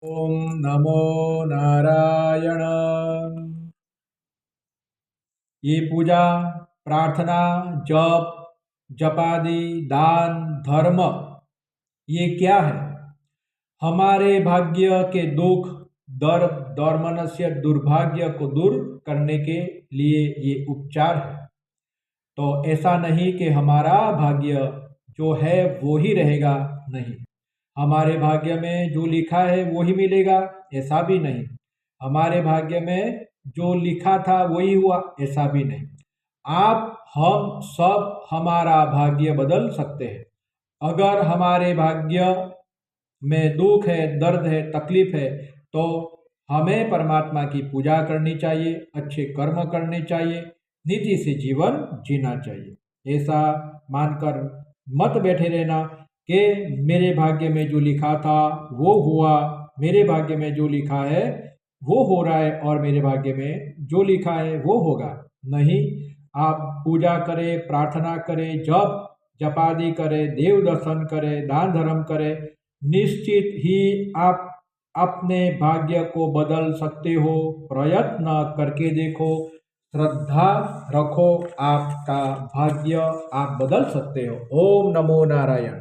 ओम नमो नारायण। ये पूजा, प्रार्थना, जप, जपादि, दान, धर्म, ये क्या है? हमारे भाग्य के दुख, दर्द, दौर्मनस्य दुर्भाग्य को दूर करने के लिए ये उपचार है। तो ऐसा नहीं कि हमारा भाग्य जो है वो ही रहेगा, नहीं। हमारे भाग्य में जो लिखा है वो ही मिलेगा, ऐसा भी नहीं। हमारे भाग्य में जो लिखा था वही हुआ, ऐसा भी नहीं। आप हम सब हमारा भाग्य बदल सकते हैं। अगर हमारे भाग्य में दुख है, दर्द है, तकलीफ है, तो हमें परमात्मा की पूजा करनी चाहिए, अच्छे कर्म करने चाहिए, नीति से जीवन जीना चाहिए। ऐसा मानकर मत बैठे रहना कि मेरे भाग्य में जो लिखा था वो हुआ, मेरे भाग्य में जो लिखा है वो हो रहा है और मेरे भाग्य में जो लिखा है वो होगा। नहीं, आप पूजा करें, प्रार्थना करें, जपादि करें, देव दर्शन करें, दान धर्म करें, निश्चित ही आप अपने भाग्य को बदल सकते हो। प्रयत्न करके देखो, श्रद्धा रखो, आपका भाग्य आप बदल सकते हो। ओम नमो नारायण।